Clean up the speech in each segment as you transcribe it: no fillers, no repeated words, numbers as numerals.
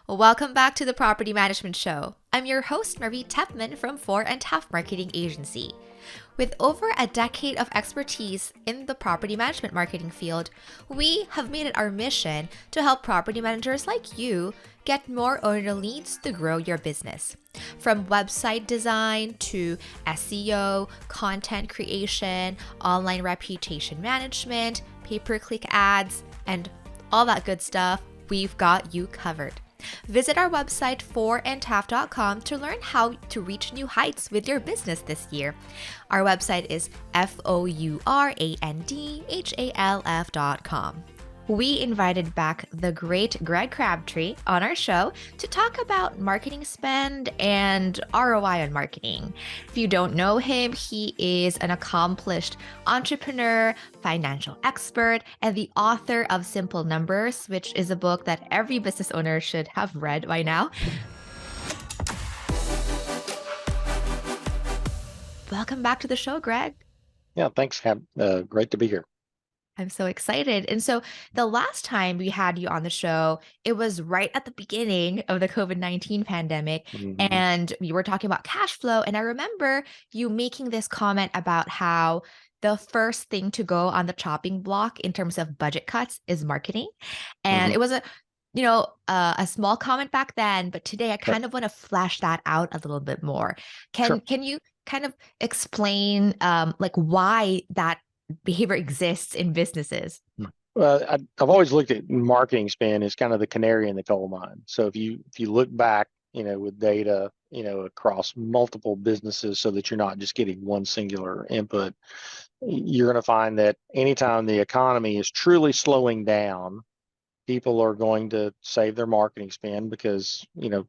Welcome back to the Property Management Show. I'm your host, Marie Tepman from Four and Half Marketing Agency. With over a decade of expertise in the property management marketing field, we have made it our mission to help property managers like you get more owner leads to grow your business. From website design to SEO, content creation, online reputation management, pay-per-click ads, and all that good stuff, we've got you covered. Visit our website fourandhalf.com to learn how to reach new heights with your business this year. Our website is fourandhalf.com. We invited back the great Greg Crabtree on our show to talk about marketing spend and ROI on marketing. If you don't know him, he is an accomplished entrepreneur, financial expert, and the author of Simple Numbers, which is a book that every business owner should have read by now. Welcome back to the show, Greg. Yeah, thanks. Great to be here. I'm so excited. And so the last time we had you on the show, it was right at the beginning of the COVID-19 pandemic. Mm-hmm. And we were talking about cash flow. And I remember you making this comment about how the first thing to go on the chopping block in terms of budget cuts is marketing. And Mm-hmm. it was a small comment back then, but today I kind of want to flesh that out a little bit more. Sure. Can you kind of explain why that behavior exists in businesses? Well, I've always looked at marketing spend as kind of the canary in the coal mine. So if you look back, with data, across multiple businesses, so that you're not just getting one singular input, you're going to find that anytime the economy is truly slowing down, people are going to save their marketing spend because you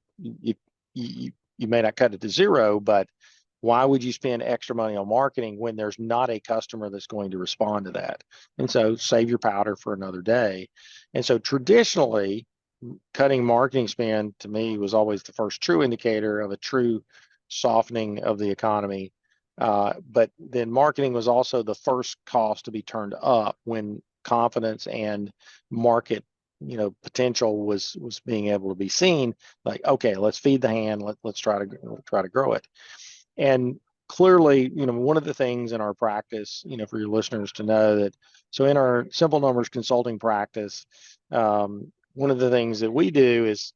may not cut it to zero, but why would you spend extra money on marketing when there's not a customer that's going to respond to that? And so save your powder for another day. And so traditionally, cutting marketing spend to me was always the first true indicator of a true softening of the economy. But then marketing was also the first cost to be turned up when confidence and market potential was being able to be seen. Like, okay, let's feed the hand. Let's try to grow it. And clearly, one of the things in our practice, for your listeners to know that, so in our simple numbers consulting practice, one of the things that we do is,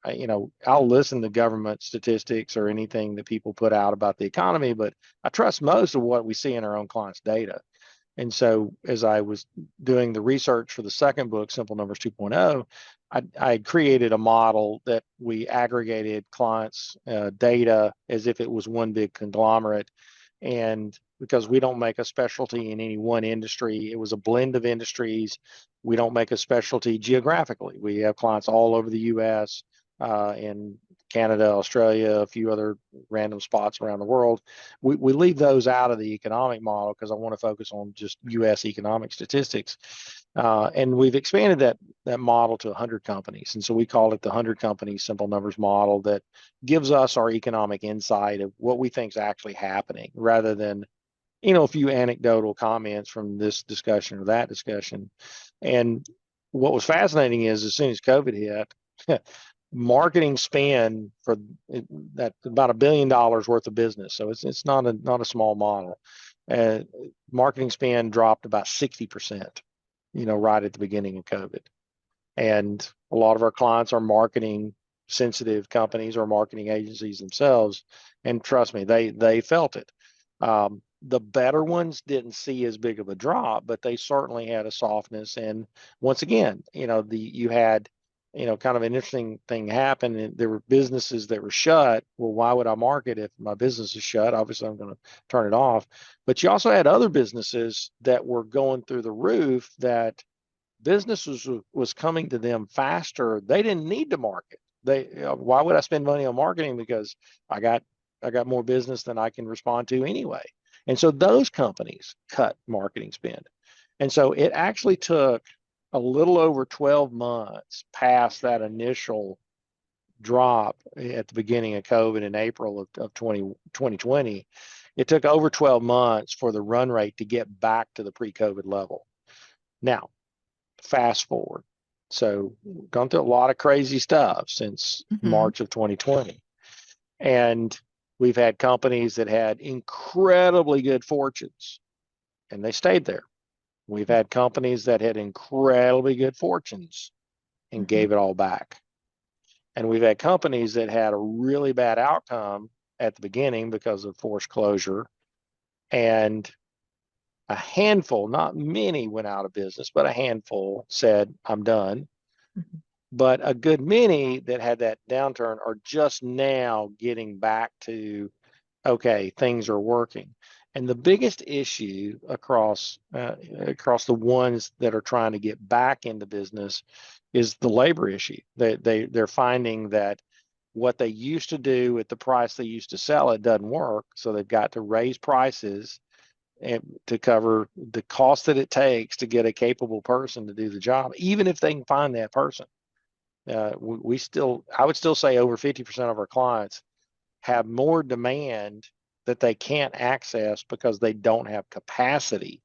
I'll listen to government statistics or anything that people put out about the economy, but I trust most of what we see in our own clients' data. And so as I was doing the research for the second book, Simple Numbers 2.0, I created a model that we aggregated clients' data as if it was one big conglomerate. And because we don't make a specialty in any one industry, it was a blend of industries. We don't make a specialty geographically. We have clients all over the U.S., in Canada, Australia, a few other random spots around the world. We leave those out of the economic model because I want to focus on just U.S. economic statistics. And we've expanded that model to 100 companies. And so we call it the 100 companies simple numbers model that gives us our economic insight of what we think is actually happening rather than, a few anecdotal comments from this discussion or that discussion. And what was fascinating is as soon as COVID hit, marketing spend for that about $1 billion worth of business. So it's not a small model. Marketing spend dropped about 60%, right at the beginning of COVID. And a lot of our clients are marketing sensitive companies or marketing agencies themselves. And trust me, they felt it. The better ones didn't see as big of a drop, but they certainly had a softness. And once again, you had kind of an interesting thing happened. And there were businesses that were shut. Well, why would I market if my business is shut? Obviously, I'm going to turn it off. But you also had other businesses that were going through the roof that businesses was coming to them faster. They didn't need to market. Why would I spend money on marketing? Because I got more business than I can respond to anyway. And so those companies cut marketing spend. And so it actually took a little over 12 months past that initial drop at the beginning of COVID in April of 2020. It took over 12 months for the run rate to get back to the pre-COVID level. Now, fast forward. So gone through a lot of crazy stuff since Mm-hmm. March of 2020. And we've had companies that had incredibly good fortunes and they stayed there. We've had companies that had incredibly good fortunes and Mm-hmm. gave it all back. And we've had companies that had a really bad outcome at the beginning because of forced closure. And a handful, not many, went out of business, but a handful said, I'm done. Mm-hmm. But a good many that had that downturn are just now getting back to, okay, things are working. And the biggest issue across the ones that are trying to get back into business is the labor issue. They're finding that what they used to do at the price they used to sell it doesn't work, so they've got to raise prices and to cover the cost that it takes to get a capable person to do the job, even if they can find that person. I would still say over 50% of our clients have more demand that they can't access because they don't have capacity.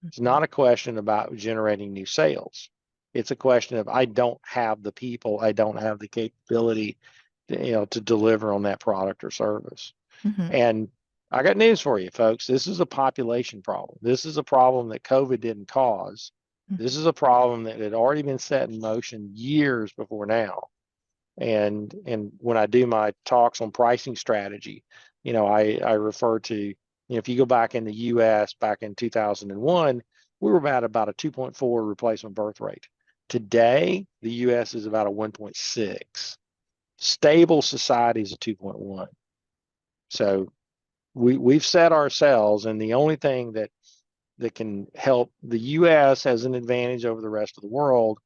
It's not a question about generating new sales. It's a question of I don't have the people, I don't have the capability to deliver on that product or service. Mm-hmm. And I got news for you, folks. This is a population problem. This is a problem that COVID didn't cause. This is a problem that had already been set in motion years before now. And when I do my talks on pricing strategy, I refer to, if you go back in the US back in 2001, we were about a 2.4 replacement birth rate. Today, the US is about a 1.6. Stable society is a 2.1. So we've set ourselves, and the only thing that can help the US has an advantage over the rest of the world.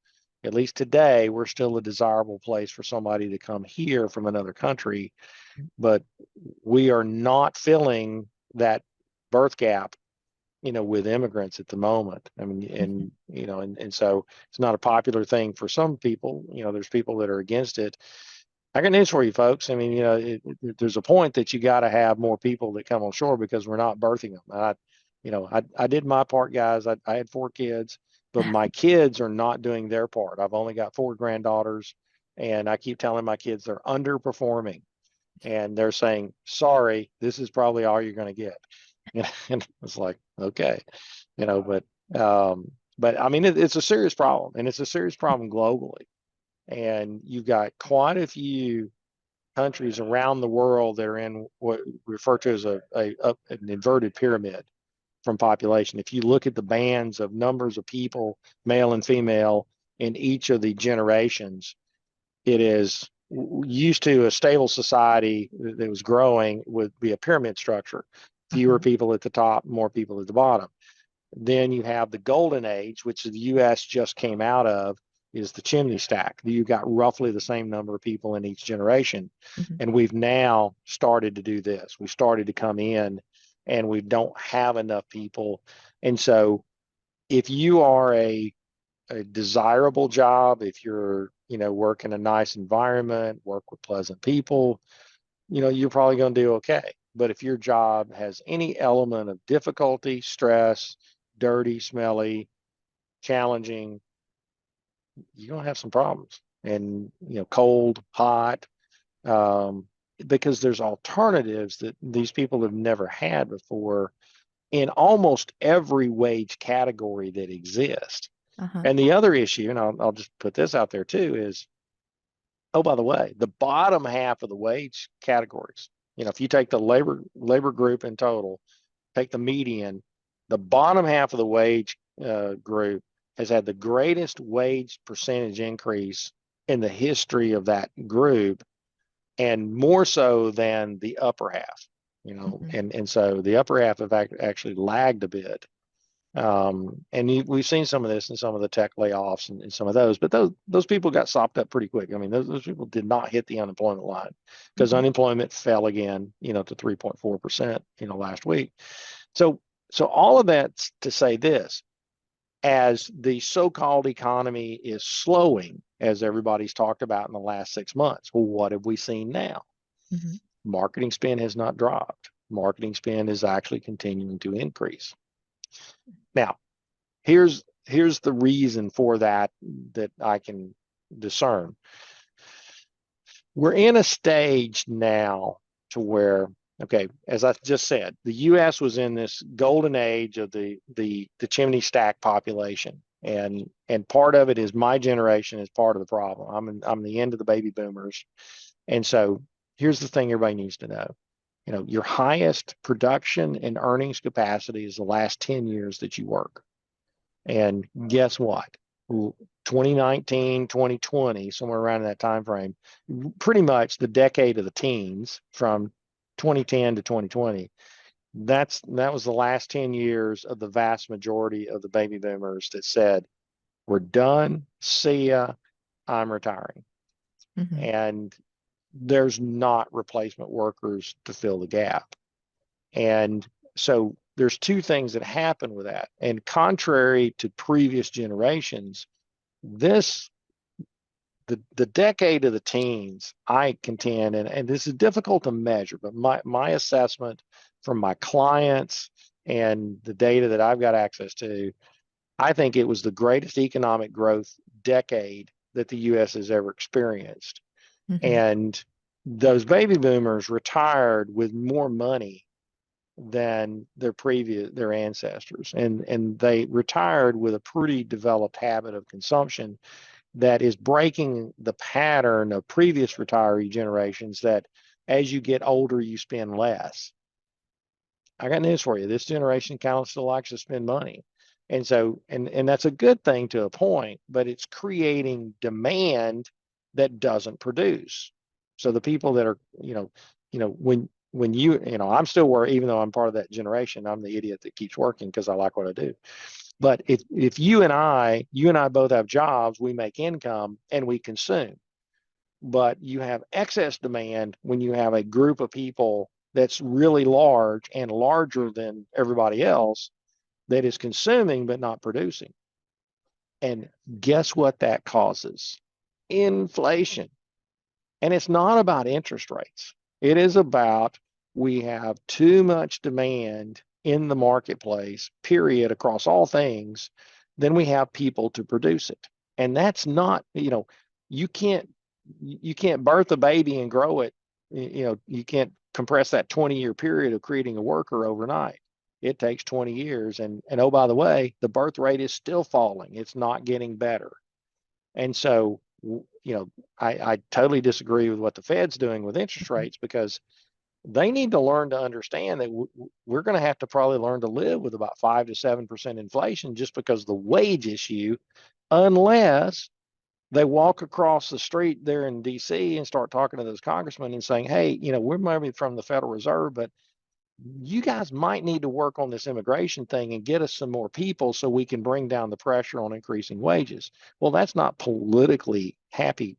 At least today, we're still a desirable place for somebody to come here from another country, but we are not filling that birth gap, with immigrants at the moment. I mean, Mm-hmm. and so it's not a popular thing for some people. There's people that are against it. I got news for you, folks. I mean, there's a point that you got to have more people that come on shore because we're not birthing them. I did my part, guys. I had 4 kids, but my kids are not doing their part. I've only got 4 granddaughters, and I keep telling my kids they're underperforming, and they're saying, "Sorry, this is probably all you're going to get." And it's like, okay, you know, but but I mean, it's a serious problem, and it's a serious problem globally. And you've got quite a few countries around the world that are in what we refer to as an inverted pyramid from population. If you look at the bands of numbers of people, male and female, in each of the generations, it is used to a stable society that was growing would be a pyramid structure. Fewer Uh-huh. people at the top, more people at the bottom. Then you have the golden age, which the U.S. just came out of, is the chimney stack. You got roughly the same number of people in each generation. Mm-hmm. And we've now started to do this. We started to come in and we don't have enough people. And so if you are a desirable job, if you're, work in a nice environment, work with pleasant people, you're probably going to do okay. But if your job has any element of difficulty, stress, dirty, smelly, challenging, you're going to have some problems. And, cold, hot, um, because there's alternatives that these people have never had before in almost every wage category that exists. Uh-huh. And the other issue, and I'll just put this out there too, is, oh, by the way, the bottom half of the wage categories, if you take the labor group in total, take the median, the bottom half of the wage group has had the greatest wage percentage increase in the history of that group, and more so than the upper half. Mm-hmm. And so the upper half have actually lagged a bit. And we've seen some of this in some of the tech layoffs and some of those, but those people got sopped up pretty quick. I mean, those people did not hit the unemployment line because Mm-hmm. unemployment fell again, to 3.4%, last week. So, so all of that's to say this, as the so-called economy is slowing, as everybody's talked about in the last 6 months, well, what have we seen now? Mm-hmm. Marketing spend has not dropped. Marketing spend is actually continuing to increase. Now, here's here's the reason for that I can discern. We're in a stage now to where, okay, as I just said, the U.S. was in this golden age of the chimney stack population, and part of it is my generation is part of the problem. I'm the end of the baby boomers, and so here's the thing everybody needs to know. Your highest production and earnings capacity is the last 10 years that you work. And guess what? 2019, 2020, somewhere around that time frame, pretty much the decade of the teens from 2010 to 2020. That was the last 10 years of the vast majority of the baby boomers that said, we're done, see ya, I'm retiring. Mm-hmm. And there's not replacement workers to fill the gap. And so there's two things that happen with that. And contrary to previous generations, this the decade of the teens, I contend, and this is difficult to measure, but my assessment from my clients and the data that I've got access to, I think it was the greatest economic growth decade that the US has ever experienced. Mm-hmm. And those baby boomers retired with more money than their ancestors, and they retired with a pretty developed habit of consumption that is breaking the pattern of previous retiree generations, that as you get older you spend less. I got news for you. This generation kind of still likes to spend money. And so, and that's a good thing to a point, but it's creating demand that doesn't produce. So the people that are, when I'm still working, even though I'm part of that generation, I'm the idiot that keeps working because I like what I do. But if you and I both have jobs, we make income and we consume. But you have excess demand when you have a group of people that's really large and larger than everybody else that is consuming but not producing. And guess what that causes? Inflation. And it's not about interest rates. It is about, we have too much demand in the marketplace, period, across all things. Then we have people to produce it. And that's not, you can't birth a baby and grow it. You can't compress that 20-year period of creating a worker overnight. It takes 20 years. And oh, by the way, the birth rate is still falling. It's not getting better. And so, I totally disagree with what the Fed's doing with interest rates, because they need to learn to understand that we're going to have to probably learn to live with about 5 to 7% inflation just because of the wage issue, unless they walk across the street there in DC and start talking to those congressmen and saying, hey, we're maybe from the Federal Reserve, but you guys might need to work on this immigration thing and get us some more people so we can bring down the pressure on increasing wages. Well, that's not politically happy,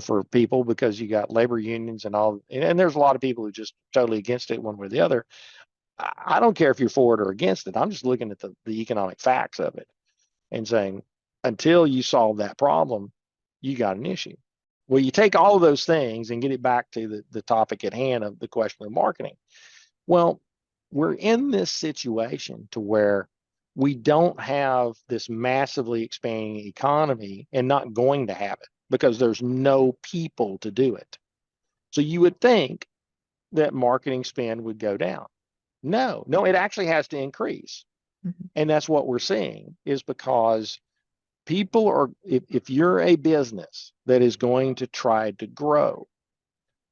for people, because you got labor unions and all, and there's a lot of people who are just totally against it one way or the other. I don't care if you're for it or against it. I'm just looking at the economic facts of it and saying, until you solve that problem, you got an issue. Well, you take all of those things and get it back to the topic at hand of the question of marketing. Well, we're in this situation to where we don't have this massively expanding economy, and not going to have it because there's no people to do it. So you would think that marketing spend would go down. No, it actually has to increase. Mm-hmm. And that's what we're seeing, is because people are, if you're a business that is going to try to grow,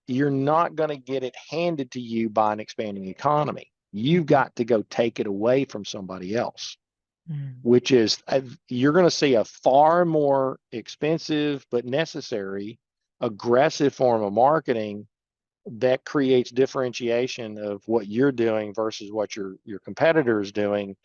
you're not going to get it handed to you by an expanding economy. You've got to go take it away from somebody else, which is, you're going to see a far more expensive but necessary, aggressive form of marketing that creates differentiation of what you're doing versus what your competitor is doing.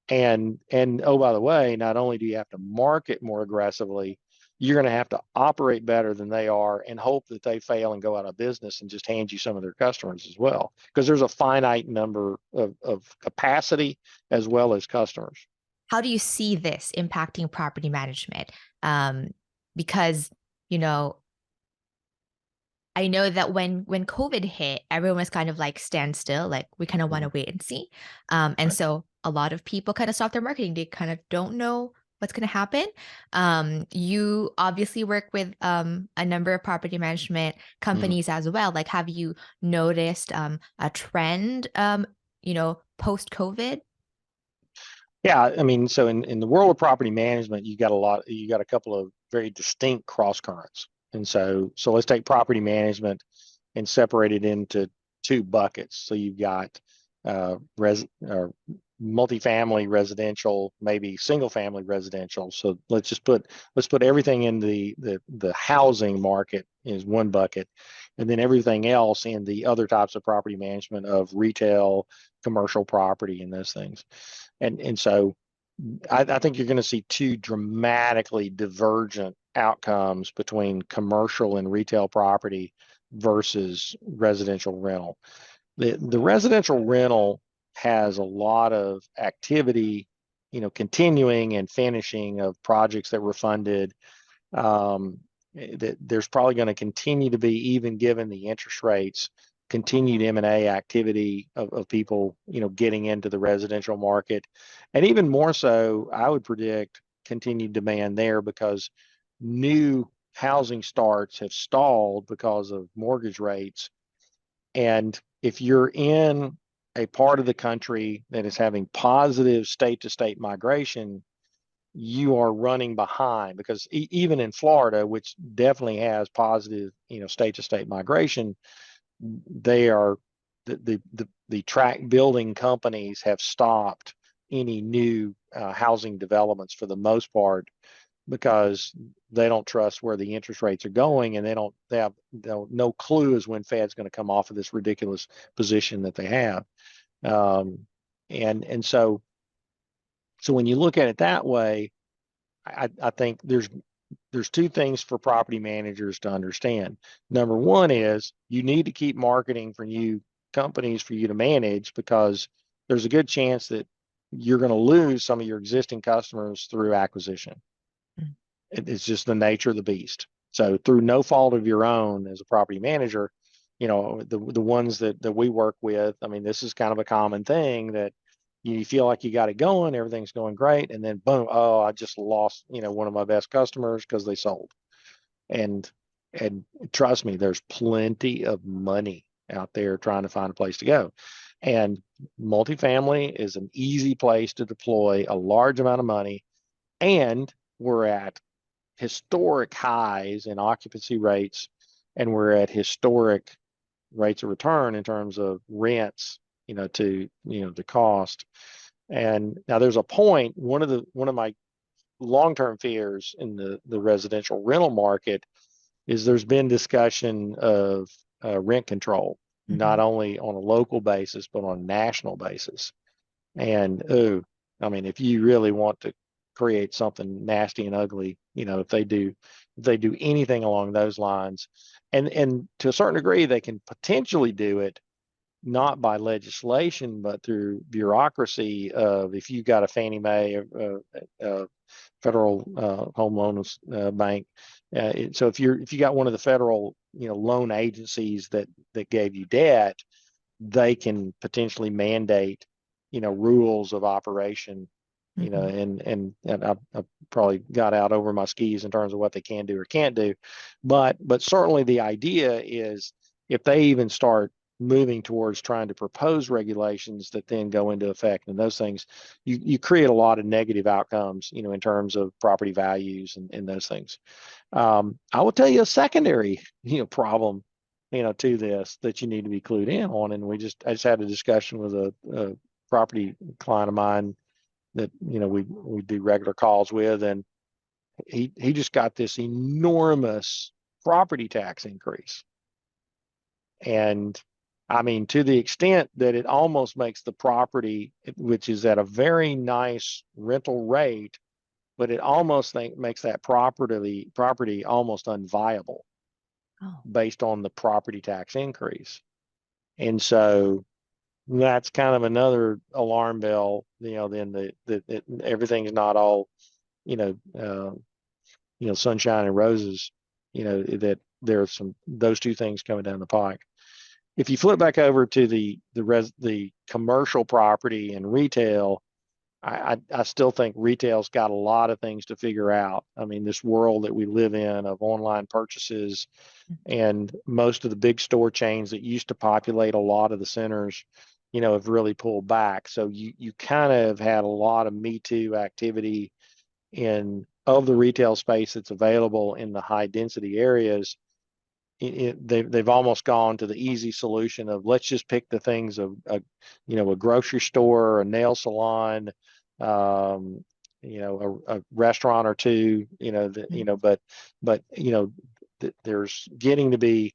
And oh, by the way, not only do you have to market more aggressively, you're going to have to operate better than they are and hope that they fail and go out of business and just hand you some of their customers as well, because there's a finite number of capacity as well as customers. How do you see this impacting property management? Because, you know, I know that when COVID hit, everyone was kind of like stand still, like we kind of want to wait and see. And Right. so a lot of people kind of stop their marketing. They kind of don't know what's going to happen. You obviously work with a number of property management Mhm. companies as well. Like, have you noticed a trend, post COVID? Yeah, I mean, so in the world of property management, you got a couple of very distinct cross currents. And so let's take property management and separate it into two buckets. So you've got res multifamily residential, maybe single family residential. So let's put everything in the housing market is one bucket, and then everything else in the other types of property management of retail, commercial property, and those things. And so I think you're going to see two dramatically divergent outcomes between commercial and retail property versus residential rental. The residential rental has a lot of activity, continuing and finishing of projects that were funded. That there's probably going to continue to be, even given the interest rates, continued M&A activity of people, getting into the residential market. And even more so, I would predict continued demand there because new housing starts have stalled because of mortgage rates. And if you're in a part of the country that is having positive state to state migration, you are running behind because even in Florida, which definitely has positive, state to state migration, they are the tract building companies have stopped any new housing developments for the most part because they don't trust where the interest rates are going, and they have no clue as when Fed's going to come off of this ridiculous position that they have. Um, and so when you look at it that way, I think there's two things for property managers to understand. Number one is you need to keep marketing for new companies for you to manage because there's a good chance that you're going to lose some of your existing customers through acquisition. It's just the nature of the beast. So through no fault of your own as a property manager, the ones that we work with, I mean, this is kind of a common thing that you feel like you got it going, everything's going great, and then boom, oh, I just lost, one of my best customers because they sold. And and trust me, there's plenty of money out there trying to find a place to go. And multifamily is an easy place to deploy a large amount of money. And we're at historic highs in occupancy rates, and we're at historic rates of return in terms of rents, to the cost. And now there's a point. One of my long-term fears in the residential rental market is there's been discussion of rent control, Mm-hmm. not only on a local basis but on a national basis. And oh, I mean, if you really want to create something nasty and ugly, if they do anything along those lines, and to a certain degree, they can potentially do it not by legislation, but through bureaucracy of if you've got a Fannie Mae, federal home loans bank. So if you got one of the federal loan agencies that gave you debt, they can potentially mandate rules of operation. Mm-hmm. And I probably got out over my skis in terms of what they can do or can't do, but certainly the idea is if they even start moving towards trying to propose regulations that then go into effect and those things, you create a lot of negative outcomes, in terms of property values and those things. I will tell you a secondary, problem, to this that you need to be clued in on. And I just had a discussion with a property client of mine that, we do regular calls with, and he just got this enormous property tax increase. And I mean, to the extent that it almost makes the property, which is at a very nice rental rate, but it almost makes that property almost unviable Oh. based on the property tax increase. And so that's kind of another alarm bell, then that everything's not all, you know, uh, sunshine and roses, that there's those two things coming down the pike. If you flip back over to the commercial property and retail, I still think retail's got a lot of things to figure out. I mean, this world that we live in of online purchases, and most of the big store chains that used to populate a lot of the centers, have really pulled back. So you kind of had a lot of Me Too activity in of the retail space that's available in the high density areas. They've almost gone to the easy solution of let's just pick the things of a grocery store, a nail salon, um, a restaurant or two, but there's getting to be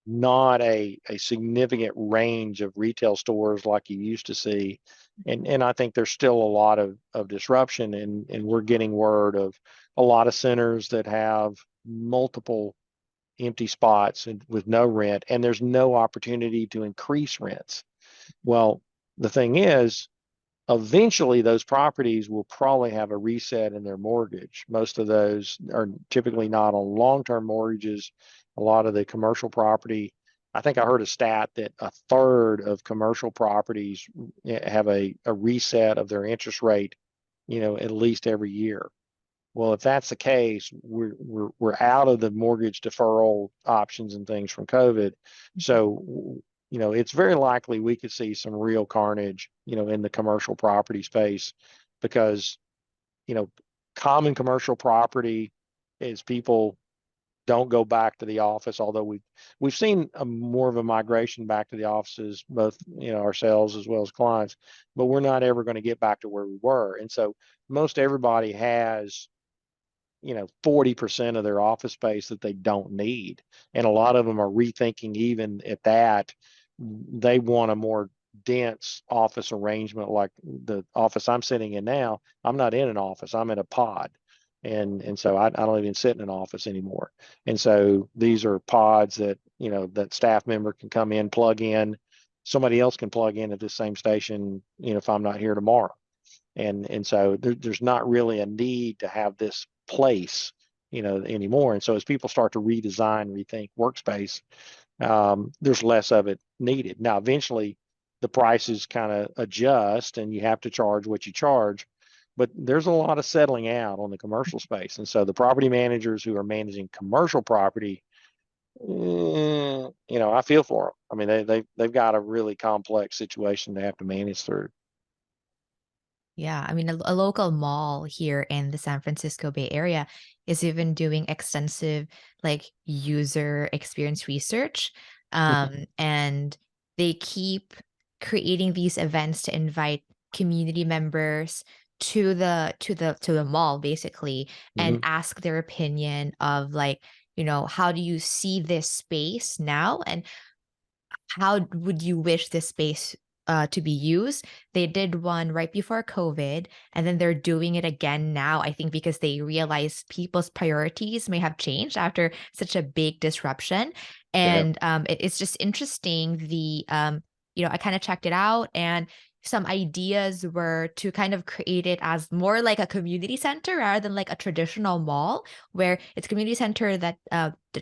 not a significant range of retail stores like you used to see. And I think there's still a lot of disruption, and we're getting word of a lot of centers that have multiple empty spots and with no rent, and there's no opportunity to increase rents. Well, the thing is, eventually those properties will probably have a reset in their mortgage. Most of those are typically not on long-term mortgages. A lot of the commercial property, I think I heard a stat that a third of commercial properties have a reset of their interest rate, at least every year. Well, if that's the case, we're out of the mortgage deferral options and things from COVID. So, it's very likely we could see some real carnage, in the commercial property space, because, you know, common commercial property is people don't go back to the office, although we've seen more of a migration back to the offices, both, ourselves as well as clients, but we're not ever going to get back to where we were. And so most everybody has 40% of their office space that they don't need. And a lot of them are rethinking, even at that, they want a more dense office arrangement. Like the office I'm sitting in now, I'm not in an office, I'm in a pod. And so I don't even sit in an office anymore. And so these are pods that, that staff member can come in, plug in, somebody else can plug in at the same station, if I'm not here tomorrow. And so there's not really a need to have this place, anymore. And so as people start to redesign, rethink workspace, there's less of it needed. Now, eventually, the prices kind of adjust, and you have to charge what you charge. But there's a lot of settling out on the commercial space, and so the property managers who are managing commercial property, I feel for them. I mean, they've got a really complex situation they have to manage through. Yeah, I mean, a local mall here in the San Francisco Bay Area is even doing extensive like user experience research. And they keep creating these events to invite community members to the mall basically and Hmm. ask their opinion of like, how do you see this space now? And how would you wish this space to be used? They did one right before COVID, and then they're doing it again now, I think, because they realize people's priorities may have changed after such a big disruption. Yeah. And it's just interesting. I kind of checked it out, and some ideas were to kind of create it as more like a community center rather than like a traditional mall, where it's a community center that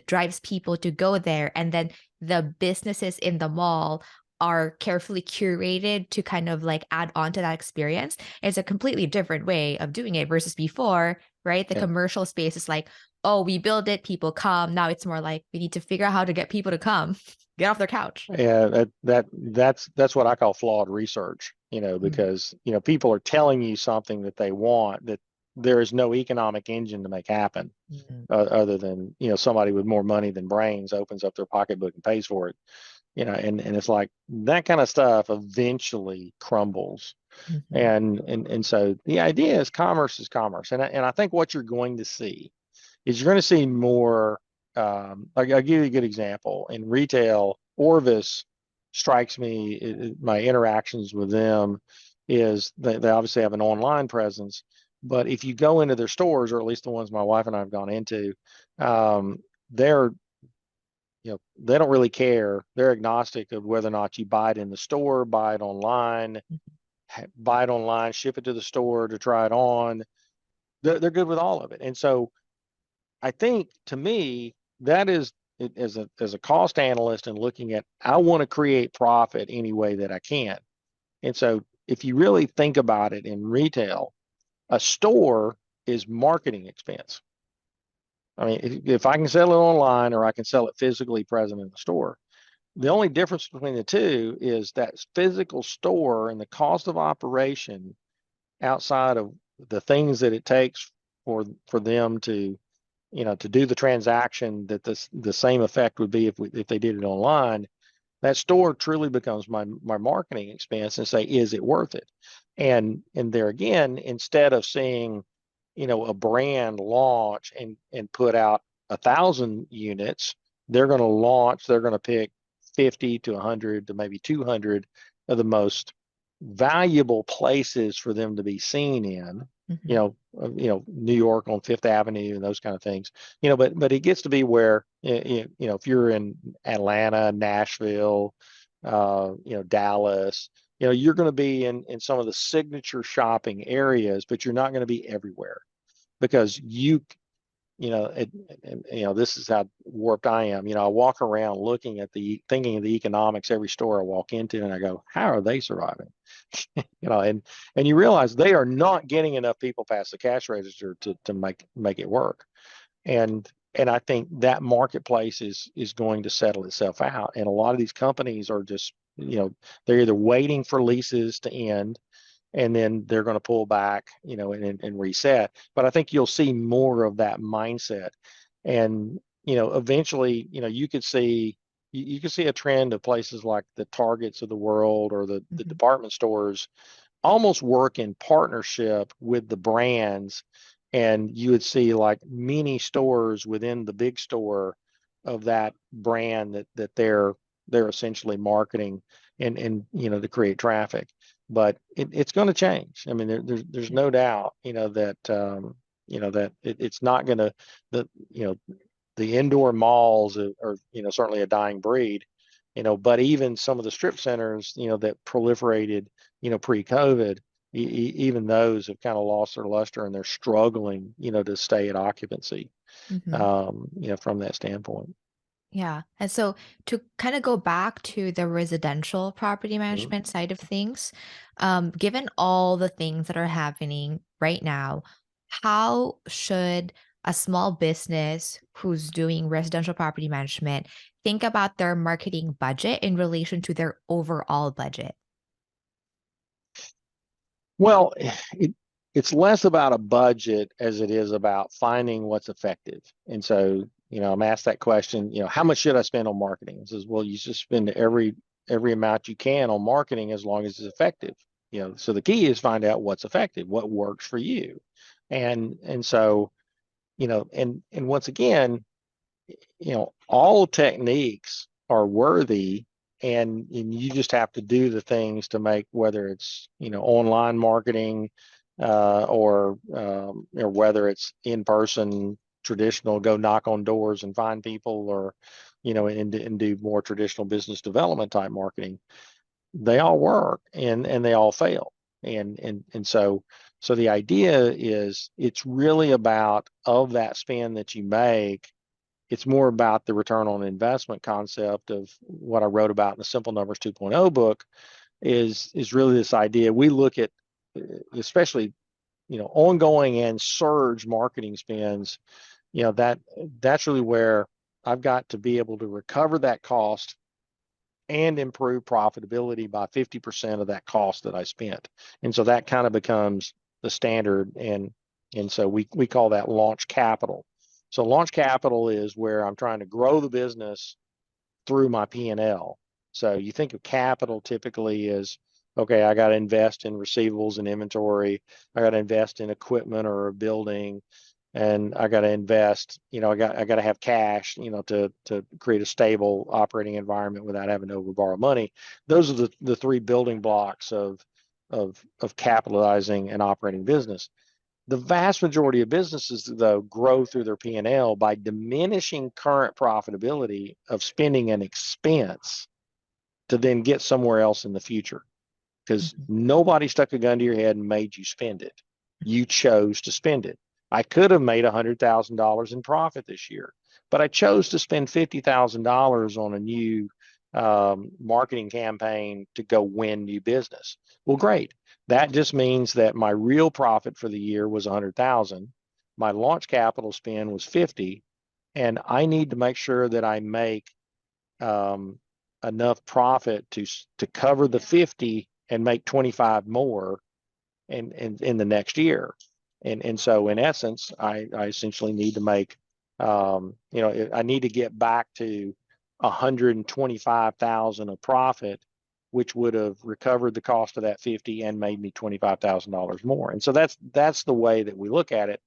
drives people to go there, and then the businesses in the mall are carefully curated to kind of like add on to that experience. It's a completely different way of doing it versus before, right? The Yeah. commercial space is like, oh, we build it, people come. Now it's more like we need to figure out how to get people to come, get off their couch. Yeah, that's what I call flawed research, Mm, because people are telling you something that they want that there is no economic engine to make happen, mm, other than somebody with more money than brains opens up their pocketbook and pays for it, and it's like that kind of stuff eventually crumbles. mhm, And so the idea is commerce, and I think what you're going to see is you're going to see more. I'll give you a good example. In retail, Orvis strikes me, my interactions with them is they obviously have an online presence, but if you go into their stores, or at least the ones my wife and I have gone into, they're, they don't really care. They're agnostic of whether or not you buy it in the store, buy it online, ship it to the store to try it on. They're good with all of it. And so I think, to me, that is, as a cost analyst and looking at, I want to create profit any way that I can. And so if you really think about it in retail, a store is marketing expense. I mean, if I can sell it online or I can sell it physically present in the store, the only difference between the two is that physical store and the cost of operation outside of the things that it takes for them to, to do the transaction, that the same effect would be if they did it online. That store truly becomes my marketing expense, and say, is it worth it? And there again, instead of seeing, a brand launch and put out 1,000 units, they're going to pick 50 to 100 to maybe 200 of the most valuable places for them to be seen in, Mm-hmm. New York on Fifth Avenue and those kind of things, but it gets to be where, if you're in Atlanta, Nashville, Dallas, you're going to be in some of the signature shopping areas, but you're not going to be everywhere because this is how warped I am. I walk around thinking of the economics every store I walk into, and I go, how are they surviving? And you realize they are not getting enough people past the cash register to make it work. And I think that marketplace is going to settle itself out. And a lot of these companies are just, they're either waiting for leases to end, and then they're going to pull back, and reset. But I think you'll see more of that mindset. And, eventually, you could see a trend of places like the Targets of the world or the Mm-hmm. department stores almost work in partnership with the brands. And you would see like mini stores within the big store of that brand that they're essentially marketing and to create traffic. But it's going to change. I mean, there's no doubt, that it's not going to, the the indoor malls are, certainly a dying breed, but even some of the strip centers, that proliferated, pre-COVID, even those have kind of lost their luster, and they're struggling, to stay at occupancy, Mm-hmm. from that standpoint. Yeah. And so to kind of go back to the residential property Mhm. management side of things, given all the things that are happening right now, how should a small business who's doing residential property management think about their marketing budget in relation to their overall budget? Well, it's less about a budget as it is about finding what's effective. And so, I'm asked that question, how much should I spend on marketing? It says, well, you should spend every amount you can on marketing as long as it's effective. So the key is find out what's effective, what works for you. And so, and once again, all techniques are worthy, and you just have to do the things to make, whether it's, online marketing, or whether it's in person, traditional, go knock on doors and find people, or, and do more traditional business development type marketing. They all work, and they all fail. And so the idea is, it's really about, of that spend that you make, it's more about the return on investment concept of what I wrote about in the Simple Numbers 2.0 book, is really this idea. We look at, especially, ongoing and surge marketing spends, that's really where I've got to be able to recover that cost and improve profitability by 50% of that cost that I spent. And so that kind of becomes the standard. And so we call that launch capital. So launch capital is where I'm trying to grow the business through my P&L. So you think of capital typically as, okay, I got to invest in receivables and inventory. I got to invest in equipment or a building, and I got to invest, I got to have cash, to create a stable operating environment without having to over borrow money. Those are the three building blocks of capitalizing an operating business. The vast majority of businesses, though, grow through their P&L by diminishing current profitability of spending an expense to then get somewhere else in the future, because Mhm. nobody stuck a gun to your head and made you spend it. You chose to spend it. I could have made $100,000 in profit this year, but I chose to spend $50,000 on a new marketing campaign to go win new business. Well, great. That just means that my real profit for the year was 100,000. My launch capital spend was 50, and I need to make sure that I make um, enough profit to cover the 50 and make 25 more in the next year. And so in essence, I essentially need to make, I need to get back to 125,000 of profit, which would have recovered the cost of that 50 and made me $25,000 more. And so that's the way that we look at it.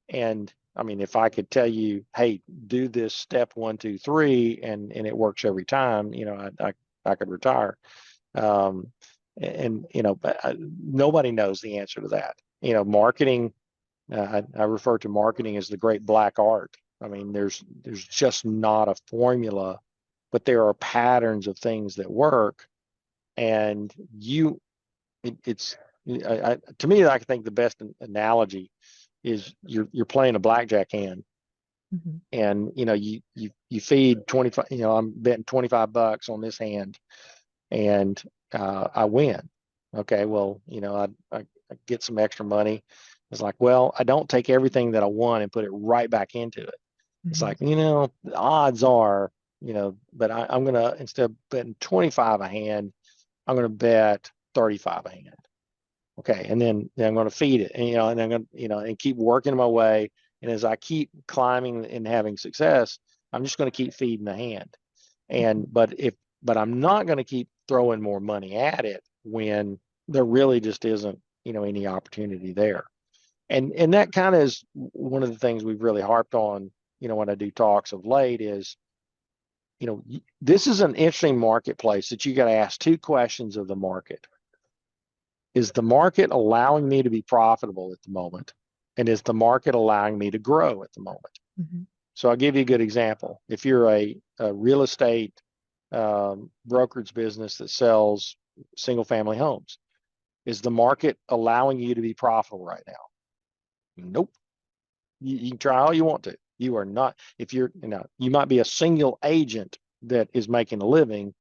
And I mean, if I could tell you, hey, do this step 1, 2, 3, and it works every time, I could retire. Um, but nobody knows the answer to that. Marketing, I refer to marketing as the great black art. I mean, there's just not a formula, but there are patterns of things that work. And it's to me, I think the best analogy is you're playing a blackjack hand, Mm-hmm. and you feed 25. I'm betting $25 on this hand, and I win. Okay, well, I get some extra money. It's like, well, I don't take everything that I won and put it right back into it. It's Mm-hmm. like, the odds are, but I'm gonna, instead of betting 25 a hand, I'm gonna bet 35 a hand. Okay, and then I'm going to feed it, and and I'm going to, and keep working my way. And as I keep climbing and having success, I'm just going to keep feeding the hand. Mm-hmm. But I'm not going to keep throwing more money at it when there really just isn't, any opportunity there. And that kind of is one of the things we've really harped on, when I do talks of late is, this is an interesting marketplace that you got to ask two questions of the market. Is the market allowing me to be profitable at the moment? And is the market allowing me to grow at the moment? Mm-hmm. So I'll give you a good example. If you're a real estate brokerage business that sells single family homes, is the market allowing you to be profitable right now? Nope. You can try all you want to. You are not. If you're, you might be a single agent that is making a living,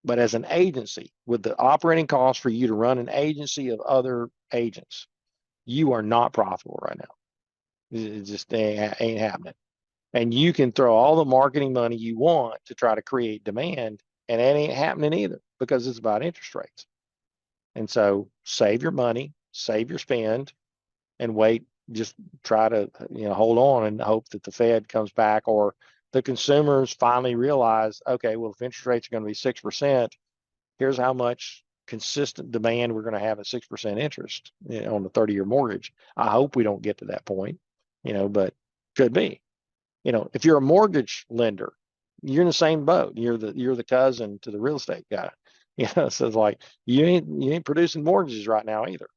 but as an agency, with the operating costs for you to run an agency of other agents, you are not profitable right now. It just ain't happening. And you can throw all the marketing money you want to try to create demand, and it ain't happening either because it's about interest rates. And so save your money, save your spend, and wait. Just try to hold on and hope that the Fed comes back or the consumers finally realize, okay, well, if interest rates are going to be 6%, here's how much consistent demand we're going to have at 6% interest on the 30-year mortgage. I hope we don't get to that point, but could be. If you're a mortgage lender, you're in the same boat. You're the cousin to the real estate guy. So it's like you ain't producing mortgages right now either.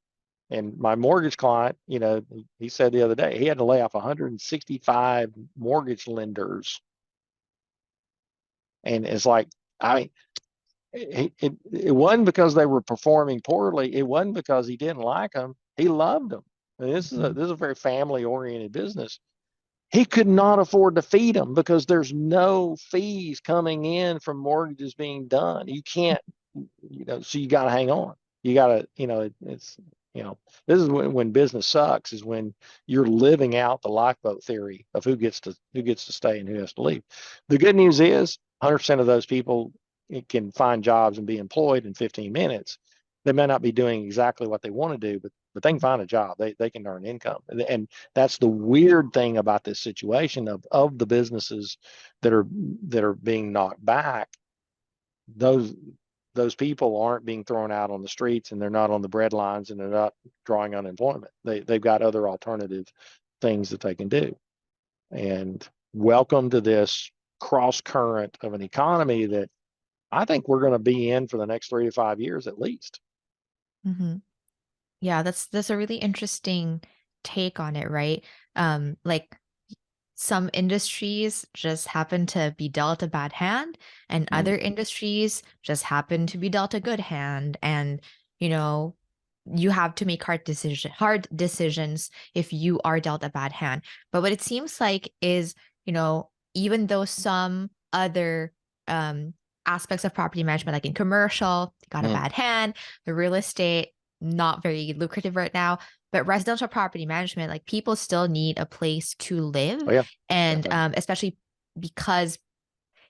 And my mortgage client, he said the other day he had to lay off 165 mortgage lenders. And it's like, I mean, it wasn't because they were performing poorly. It wasn't because he didn't like them. He loved them. And Mm-hmm. this is a very family oriented business. He could not afford to feed them because there's no fees coming in from mortgages being done. You can't, so you got to hang on. You got to, it's, this is when business sucks, is when you're living out the lifeboat theory of who gets to stay and who has to leave. The good news is 100% of those people can find jobs and be employed in 15 minutes. They may not be doing exactly what they want to do, but they can find a job. They can earn income. And that's the weird thing about this situation of the businesses that are being knocked back. Those people aren't being thrown out on the streets, and they're not on the bread lines, and they're not drawing unemployment. They've got other alternative things that they can do. And welcome to this cross current of an economy that I think we're going to be in for the next 3 to 5 years at least. Mm-hmm. Yeah, that's a really interesting take on it, right? Like some industries just happen to be dealt a bad hand, and Mm. other industries just happen to be dealt a good hand. And, you know, you have to make hard decisions if you are dealt a bad hand. But what it seems like is, even though some other um aspects of property management, like in commercial, got a Mm. bad hand, the real estate not very lucrative right now. But residential property management, like people still need a place to live. Oh yeah, And definitely. especially because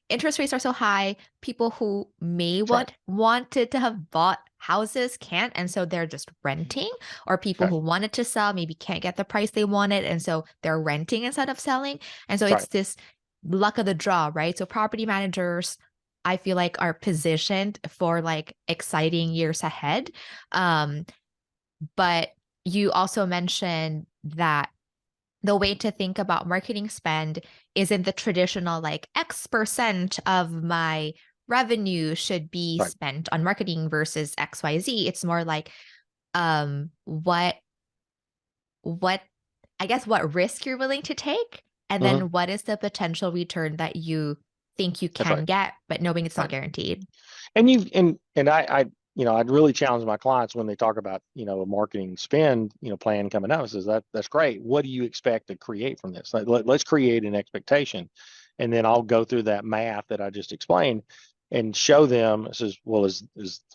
interest rates are so high, people who may That's right. wanted to have bought houses can't, and so they're just renting, or people Okay. who wanted to sell maybe can't get the price they wanted, and so they're renting instead of selling. And so That's right. it's this luck of the draw, right? So property managers, I feel like, are positioned for like exciting years ahead. Um, but you also mentioned that the way to think about marketing spend isn't the traditional like X% of my revenue should be Right. spent on marketing versus XYZ. It's more like what I guess what risk you're willing to take, and Hmm. then what is the potential return that you think you That's can right. get, but knowing it's not Right. guaranteed. And you and I I'd really challenge my clients when they talk about, a marketing spend, plan coming up. Says that's great. What do you expect to create from this? Let's create an expectation, and then I'll go through that math that I just explained and show them. It says, well, is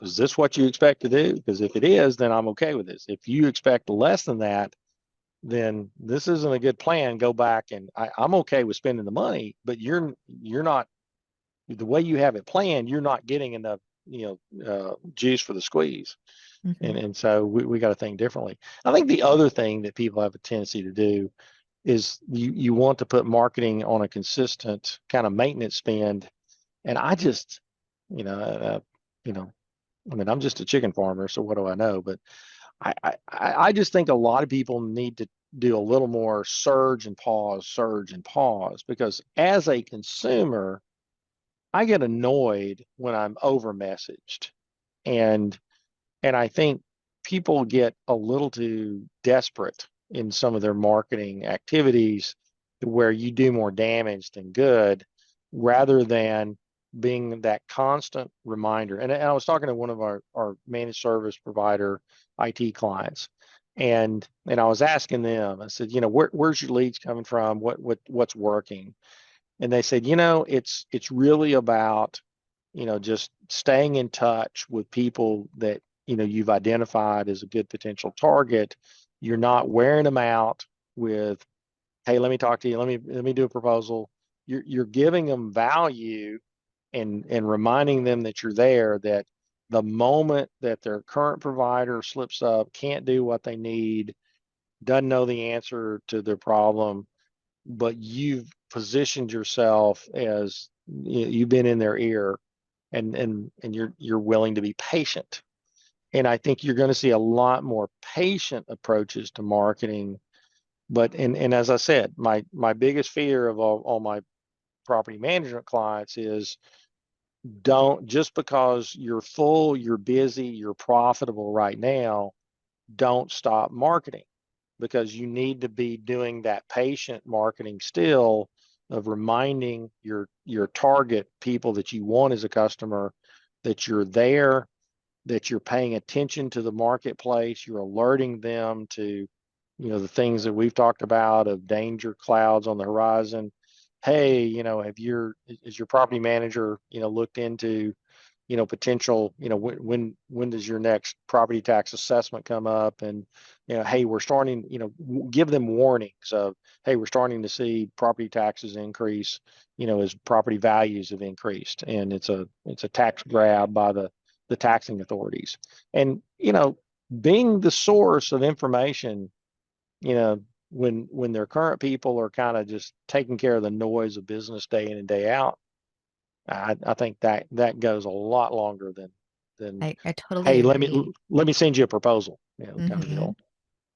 this what you expect to do? Because if it is, then I'm okay with this. If you expect less than that, then this isn't a good plan. Go back and I'm okay with spending the money, but you're not the way you have it planned, you're not getting enough, juice for the squeeze. Mhm. And so we got to think differently. I think the other thing that people have a tendency to do is you want to put marketing on a consistent kind of maintenance spend. And I just, you know, you know, I mean, I'm just a chicken farmer, so what do I know? But I just think a lot of people need to do a little more surge and pause, because as a consumer, I get annoyed when I'm over messaged. And I think people get a little too desperate in some of their marketing activities where you do more damage than good, rather than being that constant reminder. And I was talking to one of our managed service provider IT clients, and I was asking them, I said, where's your leads coming from? What's working? And they said, it's really about, just staying in touch with people that, you've identified as a good potential target. You're not wearing them out with, hey, let me talk to you. Let me do a proposal. You're giving them value, and reminding them that you're there, that the moment that their current provider slips up, can't do what they need, doesn't know the answer to their problem, but you've positioned yourself as, you've been in their ear, and you're willing to be patient. And I think you're going to see a lot more patient approaches to marketing. But and as I said, my biggest fear of all my property management clients is, don't, just because you're full, you're busy, you're profitable right now, don't stop marketing, because you need to be doing that patient marketing still, of reminding your target people that you want as a customer that you're there, that you're paying attention to the marketplace, you're alerting them to, the things that we've talked about, of danger clouds on the horizon. Hey, is your property manager, looked into, potential, when does your next property tax assessment come up? And, hey, we're starting, give them warnings of, hey, we're starting to see property taxes increase, as property values have increased, and it's a tax grab by the taxing authorities. And, being the source of information, when their current people are kind of just taking care of the noise of business day in and day out, I think that goes a lot longer than I totally hey, let me agree. let me send you a proposal, kind of Hmm. deal.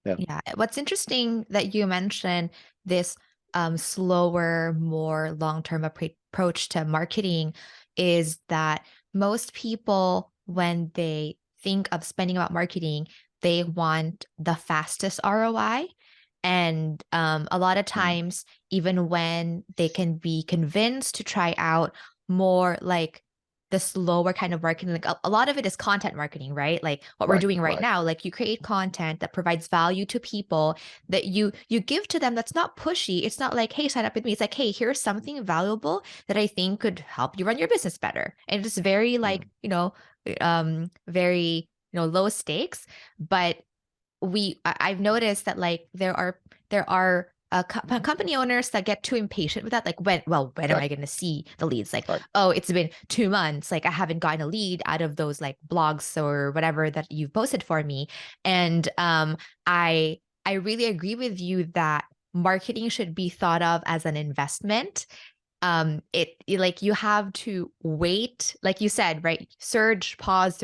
Yeah. Yeah. What's interesting that you mentioned this slower, more long-term approach to marketing is that most people, when they think of spending about marketing, they want the fastest ROI. And a lot of Mhm. times, even when they can be convinced to try out more like the slower kind of marketing, like a lot of it is content marketing, right? Like what we're Right, doing right right. now, like you create content that provides value to people, that you give to them, that's not pushy. It's not like, hey, sign up with me. It's like, hey, here's something valuable that I think could help you run your business better. And it's very like, Mhm. very low stakes, but I've noticed that like there are company owners that get too impatient with that. Like when am Right. I going to see the leads? Like, Right. oh, it's been 2 months. Like I haven't gotten a lead out of those like blogs or whatever that you've posted for me. And I really agree with you that marketing should be thought of as an investment. Like you have to wait, like you said, right? Surge, pause.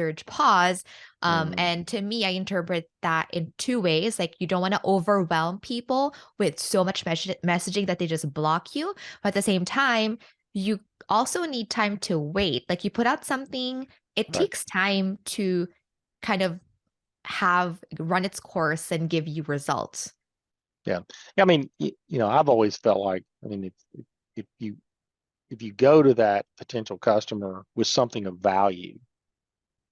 Mhm. And to me, I interpret that in two ways. Like you don't want to overwhelm people with so much messaging that they just block you. But at the same time, you also need time to wait. Like you put out something, it Right. takes time to kind of have run its course and give you results. Yeah. I mean, I've always felt like, I mean, if you if you go to that potential customer with something of value,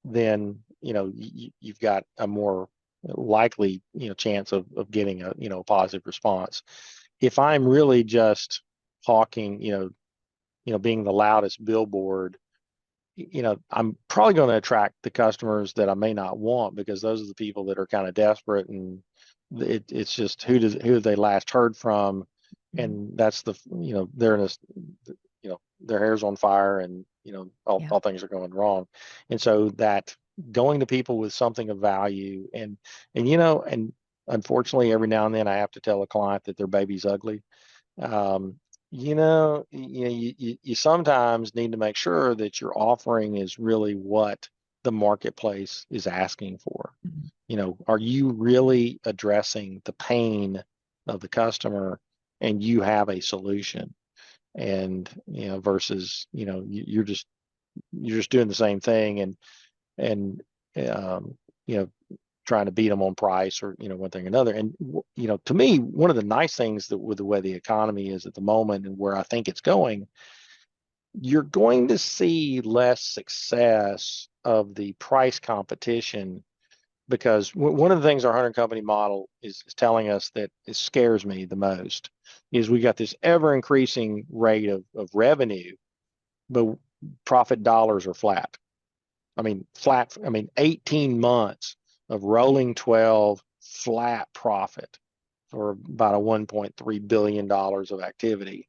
then you've got a more likely chance of getting a positive response. If I'm really just talking, being the loudest billboard, I'm probably going to attract the customers that I may not want, because those are the people that are kind of desperate, and it's just who they last heard from, Mhm. and that's they're in a, their hair's on fire, and Yeah. all things are going wrong. And so that going to people with something of value, and unfortunately every now and then I have to tell a client that their baby's ugly. um, you sometimes need to make sure that your offering is really what the marketplace is asking for. Mhm. Are you really addressing the pain of the customer, and you have a solution? And versus you're just doing the same thing, and um, you know trying to beat them on price, or one thing or another. And to me, one of the nice things that with the way the economy is at the moment, and where I think it's going, you're going to see less success of the price competition, because one of the things our hunter company model is telling us that it scares me the most is we got this ever increasing rate of revenue, but profit dollars are flat. I mean, flat. I mean, 18 months of rolling 12 flat profit for about a $1.3 billion of activity.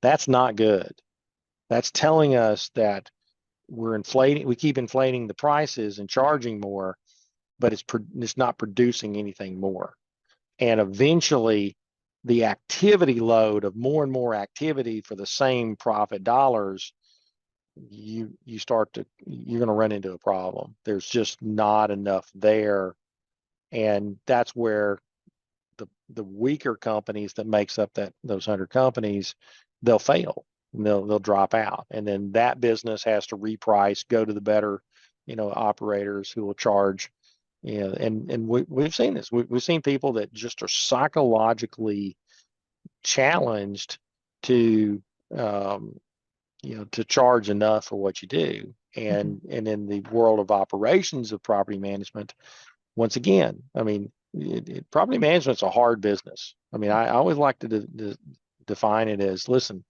That's not good. That's telling us that we keep inflating the prices and charging more, but it's not producing anything more. And eventually, the activity load of more and more activity for the same profit dollars, you're going to run into a problem. There's just not enough there, and that's where the weaker companies that makes up those 100 companies, they'll fail, and they'll drop out, and then that business has to reprice, go to the better operators who will charge. And we've seen this. We've seen people that just are psychologically challenged to um, to charge enough for what you do. Mhm. And in the world of operations of property management, once again, I mean, property management's a hard business. I mean, I always like to define it as, listen,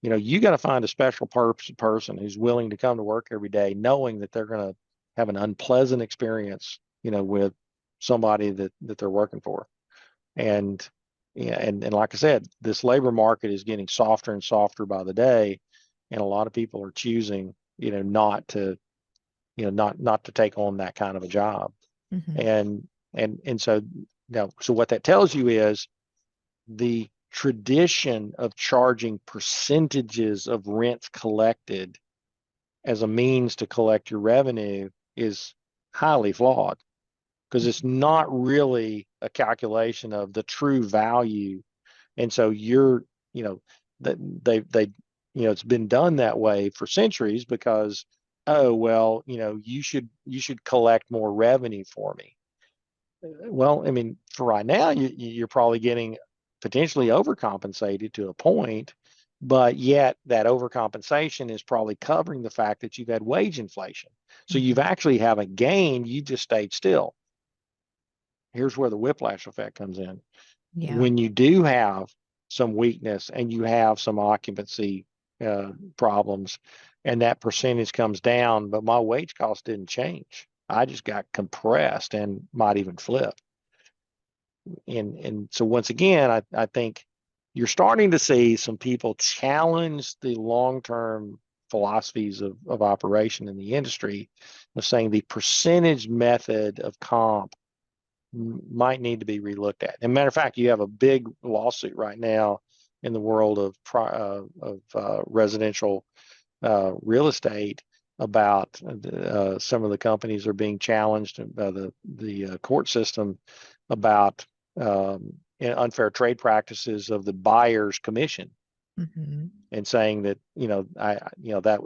you got to find a special person who's willing to come to work every day, knowing that they're going to have an unpleasant experience, with somebody that they're working for. And yeah, and like I said, this labor market is getting softer and softer by the day, and a lot of people are choosing, not to, not to take on that kind of a job. Mhm. And so now, so what that tells you is the tradition of charging percentages of rents collected as a means to collect your revenue is highly flawed, because it's not really a calculation of the true value. And so you know, that they, it's been done that way for centuries, because, oh, well, you should collect more revenue for me. Well, I mean, for right now, you're probably getting potentially overcompensated to a point, but yet that overcompensation is probably covering the fact that you've had wage inflation. So you've Mhm. actually haven't gained, you just stayed still. Here's where the whiplash effect comes in. Yeah. When you do have some weakness and you have some occupancy problems, and that percentage comes down, but my wage cost didn't change. I just got compressed and might even flip. And so once again, I think you're starting to see some people challenge the long-term philosophies of operation in the industry of saying the percentage method of comp might need to be relooked at. As a matter of fact, you have a big lawsuit right now in the world of residential real estate about some of the companies are being challenged by the court system about unfair trade practices of the buyer's commission, Mm-hmm. and saying that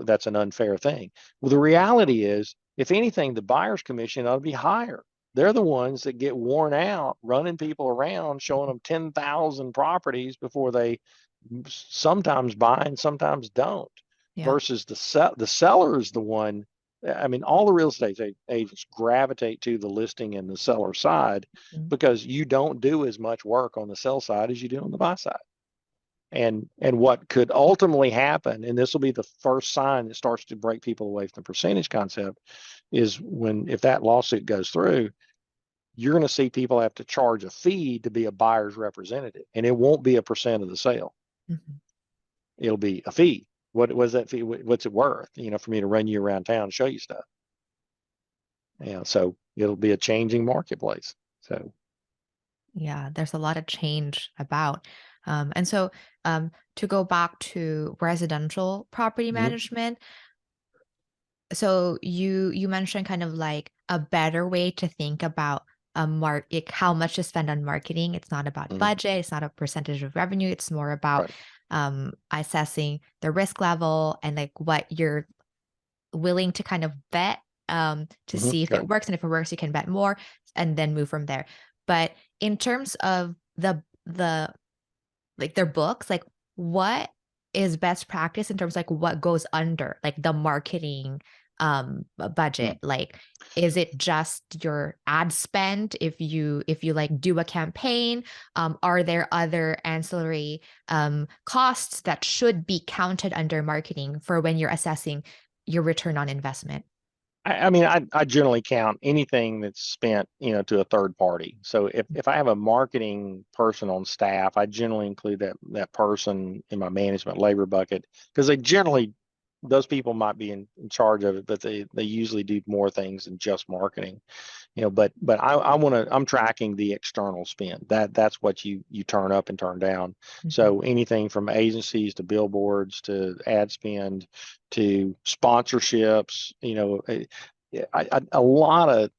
that's an unfair thing. Well, the reality is, if anything, the buyer's commission ought to be higher. They're the ones that get worn out running people around, showing them 10,000 properties before they sometimes buy and sometimes don't. Yeah. Versus the seller is the one. I mean, all the real estate agents gravitate to the listing and the seller side Mm-hmm. because you don't do as much work on the sell side as you do on the buy side. And what could ultimately happen, and this will be the first sign that starts to break people away from the percentage concept, is when, if that lawsuit goes through, you're going to see people have to charge a fee to be a buyer's representative, and it won't be a percent of the sale. Mm-hmm. It'll be a fee. What was that fee? What's it worth? For me to run you around town and show you stuff. So it'll be a changing marketplace. So Yeah, there's a lot of change about. And so to go back to residential property mhm, management, so you mentioned kind of like a better way to think about how much to spend on marketing. It's not about mhm, budget, it's not a percentage of revenue, it's more about right. assessing the risk level and like what you're willing to kind of bet to see if it Right. works. And if it works, you can bet more and then move from there. But in terms of the like their books, like what is best practice in terms of like what goes under like the marketing budget? Like is it just your ad spend if you like do a campaign? Are there other ancillary costs that should be counted under marketing for when you're assessing your return on investment? I mean, I generally count anything that's spent, to a third party. So if I have a marketing person on staff, I generally include that person in my management labor bucket, because those people might be in charge of it, but they usually do more things than just marketing. But I'm tracking the external spend. That's what you turn up and turn down. Mhm. So anything from agencies to billboards to ad spend to sponsorships, a lot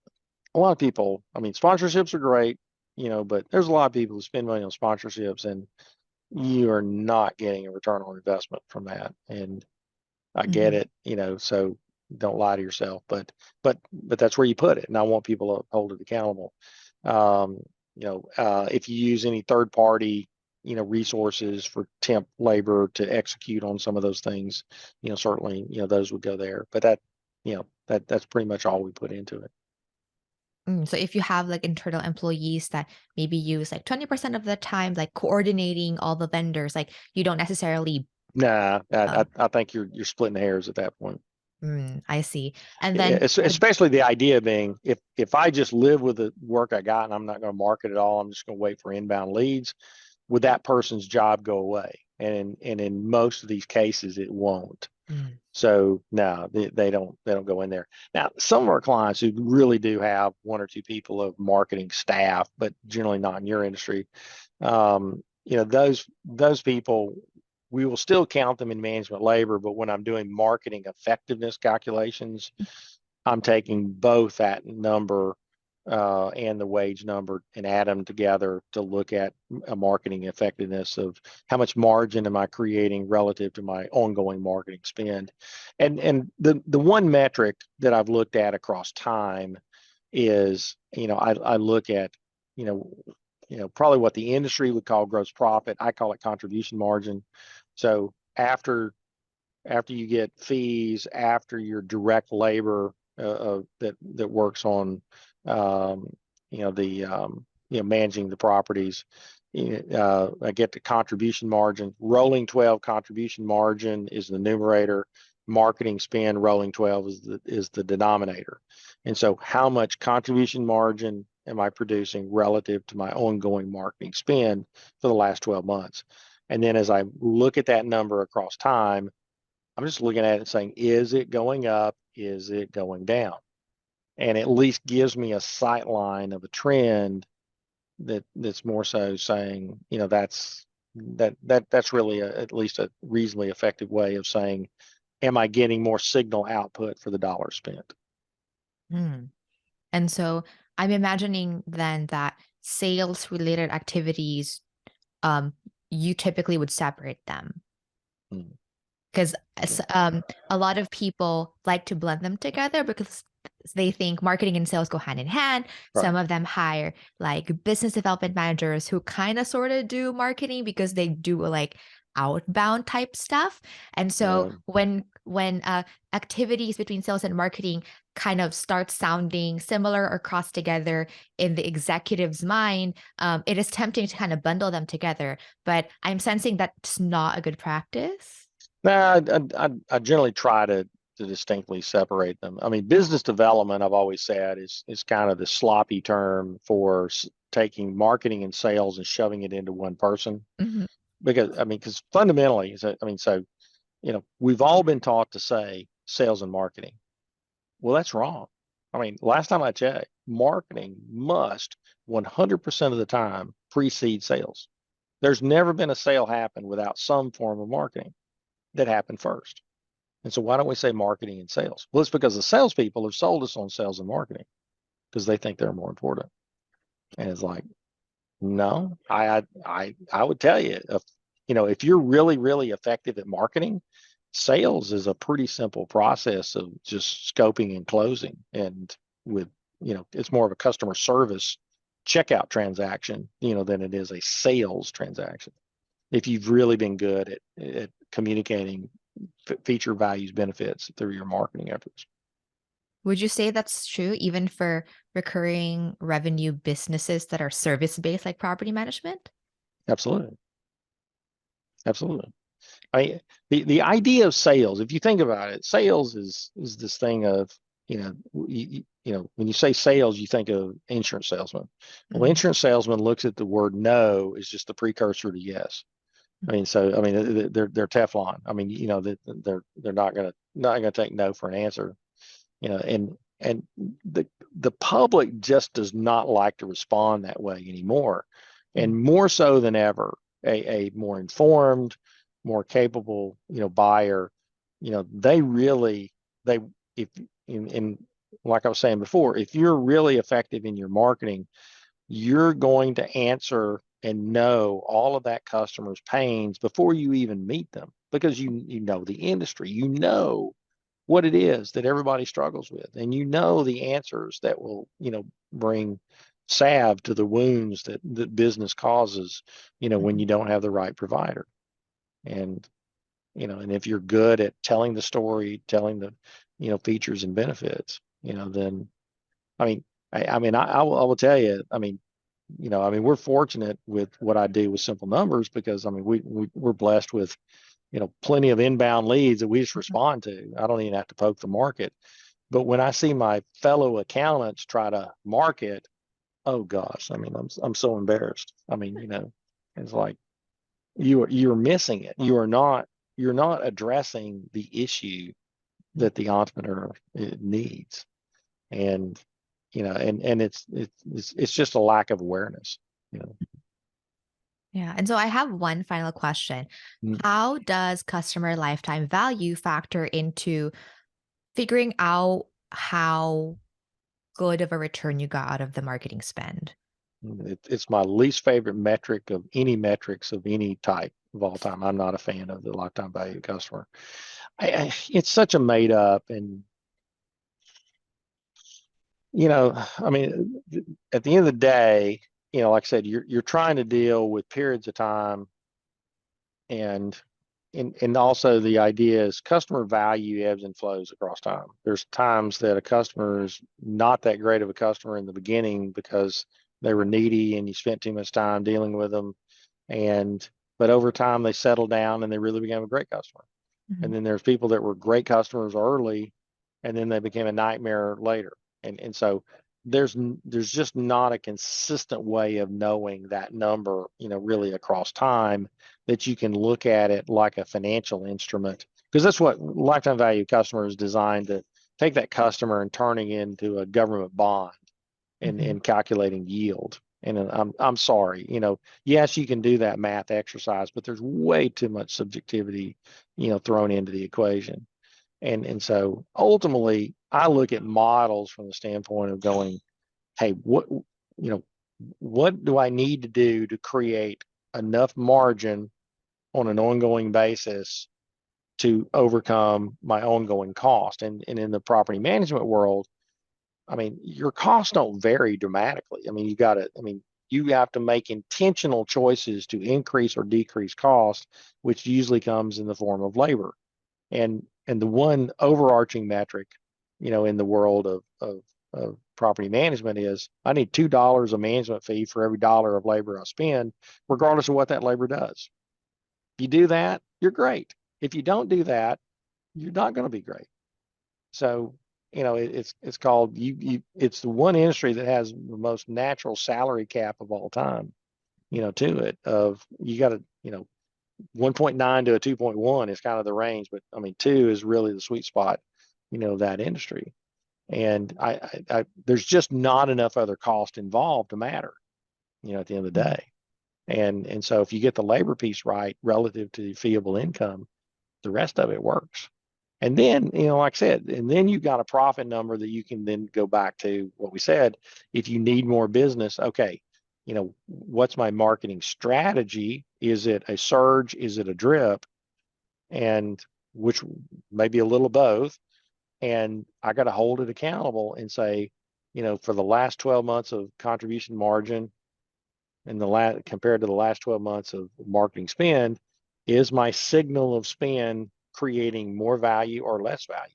of people, I mean, sponsorships are great, but there's a lot of people who spend money on sponsorships, and you are not getting a return on investment from that. And I get Mhm. it, so don't lie to yourself, but that's where you put it, and I want people to hold it accountable. Um, if you use any third party, resources for temp labor to execute on some of those things, certainly, those would go there. But that's pretty much all we put into it. So if you have like internal employees that maybe use like 20% of the time, like coordinating all the vendors, like you don't necessarily, Nah, uh, I think you're splitting hairs at that point. I see. And then, Especially the idea being, if I just live with the work I got and I'm not going to market at all, I'm just going to wait for inbound leads, would that person's job go away? And in most of these cases, it won't. mm, So no, they don't go in there. Now, some of our clients who really do have one or two people of marketing staff, but generally not in your industry, those people, we will still count them in management labor, but when I'm doing marketing effectiveness calculations, I'm taking both that number and the wage number and add them together to look at a marketing effectiveness of how much margin am I creating relative to my ongoing marketing spend. And the one metric that I've looked at across time is, I look at, you know, probably what the industry would call gross profit. I call it contribution margin. So after you get fees, after your direct labor that works on, um, managing the properties, I get the contribution margin. Rolling 12 contribution margin is the numerator. marketing spend rolling 12 is the denominator. And so how much contribution margin am I producing relative to my ongoing marketing spend for the last 12 months? And then as I look at that number across time, I'm just looking at it and saying, is it going up? Is it going down? And at least gives me a sight line of a trend that's more so saying, that's really at least a reasonably effective way of saying, am I getting more signal output for the dollar spent? Mm. And so I'm imagining then that sales related activities, um, you typically would separate them Mm, because yeah, a lot of people like to blend them together because they think marketing and sales go hand in hand. right. Some of them hire like business development managers who kind of sort of do marketing because they do like outbound type stuff. And so Yeah. when activities between sales and marketing kind of start sounding similar or cross together in the executive's mind, it is tempting to kind of bundle them together. But I'm sensing that's not a good practice. No, I generally try to distinctly separate them. I mean, business development, I've always said, is kind of the sloppy term for taking marketing and sales and shoving it into one person. Mhm. Because fundamentally, so we've all been taught to say sales and marketing. Well, that's wrong. I mean, last time I checked, marketing must 100% of the time precede sales. There's never been a sale happen without some form of marketing that happened first. And so why don't we say marketing and sales? Well, it's because the salespeople have sold us on sales and marketing because they think they're more important. And it's like, no, I would tell you, if you're really, really effective at marketing, sales is a pretty simple process of just scoping and closing. And with, it's more of a customer service checkout transaction, than it is a sales transaction. If you've really been good at communicating feature values, benefits through your marketing efforts. Would you say that's true even for recurring revenue businesses that are service-based like property management? Absolutely. Absolutely. I the idea of sales, if you think about it, sales is this thing of, when you say sales, you think of insurance salesman. Well, Mhm. insurance salesman looks at the word no as just the precursor to yes. They're Teflon. They're not gonna take no for an answer. And the public just does not like to respond that way anymore, Mm. and more so than ever, a more informed, more capable, buyer, they really they if in like I was saying before, if you're really effective in your marketing, you're going to answer and know all of that customer's pains before you even meet them because you know the industry, what it is that everybody struggles with, and the answers that will bring salve to the wounds that business causes when Mhm. you don't have the right provider. And and if you're good at telling the story, telling the features and benefits, then I mean I will tell you, we're fortunate with what I do with simple numbers because we're blessed with plenty of inbound leads that we just respond to. I don't even have to poke the market. But when I see my fellow accountants try to market, oh gosh, I'm so embarrassed. It's like you're missing it. You're not addressing the issue that the entrepreneur needs. And and it's just a lack of awareness, you know. Yeah. And so I have one final question. Mm. How does customer lifetime value factor into figuring out how good of a return you got out of the marketing spend? It's my least favorite metric of any metrics of any type of all time. I'm not a fan of the lifetime value of customer. It's such a made up, and at the end of the day, like I said, you're trying to deal with periods of time, and and also the idea is customer value ebbs and flows across time. There's times that a customer is not that great of a customer in the beginning because they were needy and you spent too much time dealing with them, but over time they settle down and they really became a great customer. Mhm. And then there's people that were great customers early, and then they became a nightmare later. And so there's just not a consistent way of knowing that number, really across time, that you can look at it like a financial instrument, because that's what lifetime value customer is designed to take that customer and turning into a government bond Mhm. and calculating yield. And I'm sorry, yes, you can do that math exercise, but there's way too much subjectivity, thrown into the equation. And so ultimately, I look at models from the standpoint of going, hey, what do I need to do to create enough margin on an ongoing basis to overcome my ongoing cost? And in the property management world, I mean, your costs don't vary dramatically. I mean, you have to make intentional choices to increase or decrease cost, which usually comes in the form of labor. And the one overarching metric, in the world of property management is I need $2 a management fee for every dollar of labor I spend, regardless of what that labor does. If you do that, you're great. If you don't do that, you're not going to be great. So, it's called it's the one industry that has the most natural salary cap of all time, to it of you got to, 1.9 to a 2.1 is kind of the range, but I mean, two is really the sweet spot, of that industry. And there's just not enough other cost involved to matter, at the end of the Mhm. day. And so if you get the labor piece right relative to the feeable income, the rest of it works. And then, like I said, and then you've got a profit number that you can then go back to what we said. If you need more business, okay, what's my marketing strategy? Is it a surge? Is it a drip? And which maybe a little both. And I got to hold it accountable and say, for the last 12 months of contribution margin and compared to the last 12 months of marketing spend, is my signal of spend creating more value or less value?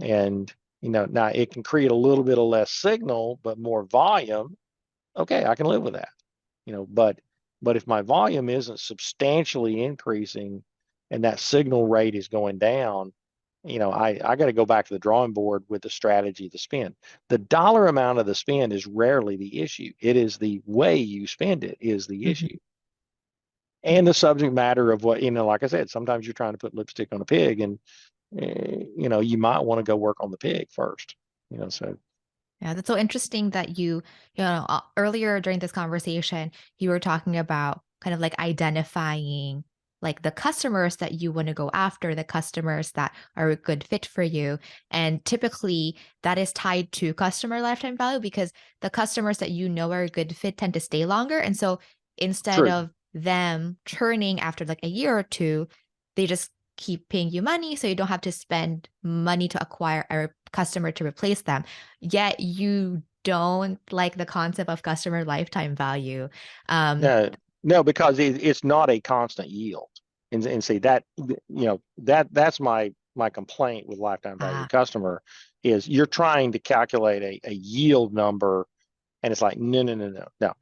And, now it can create a little bit of less signal, but more volume. Okay, I can live with that, but if my volume isn't substantially increasing and that signal rate is going down, I got to go back to the drawing board with the strategy to spend. The dollar amount of the spend is rarely the issue. It is the way you spend it is the Mhm. issue. And the subject matter of what, like I said, sometimes you're trying to put lipstick on a pig, and you might want to go work on the pig first. So Yeah, that's so interesting that earlier during this conversation, you were talking about kind of like identifying like the customers that you want to go after, the customers that are a good fit for you. And typically that is tied to customer lifetime value because the customers that you know are a good fit tend to stay longer. And so instead true. of them churning after like a year or two, they just keep paying you money so you don't have to spend money to acquire a customer to replace them. Yet you don't like the concept of customer lifetime value. Um, No, no, because it's not a constant yield. And see that, that's my complaint with lifetime value ah, customer is you're trying to calculate a yield number, and it's like, no, no, no, no, no.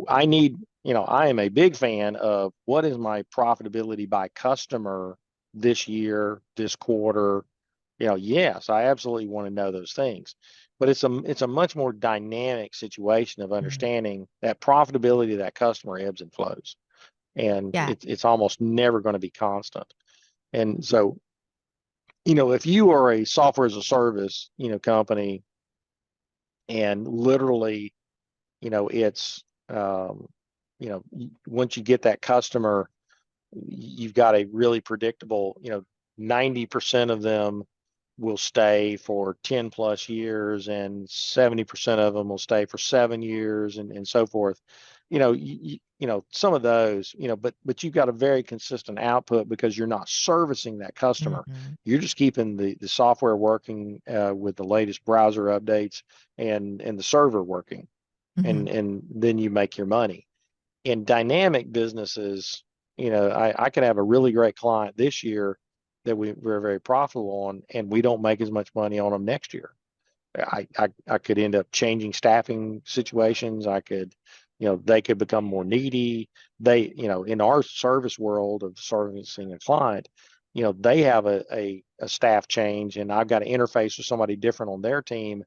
I need, I am a big fan of what is my profitability by customer this year, this quarter. Yes, I absolutely want to know those things, but it's a much more dynamic situation of mm, understanding that profitability of that customer ebbs and flows, and yeah. it's almost never going to be constant. And so, if you are a software as a service, company, and literally, it's once you get that customer, you've got a really predictable, 90% of them will stay for 10 plus years, and 70% of them will stay for 7 years, and so forth. Some of those, but you've got a very consistent output because you're not servicing that customer. Mhm, You're just keeping the software working with the latest browser updates, and the server working, mhm, and then you make your money. In dynamic businesses, I could have a really great client this year that we're very profitable on, and we don't make as much money on them next year. I could end up changing staffing situations. I could they could become more needy. They, in our service world of servicing a client, they have a staff change, and I've got to interface with somebody different on their team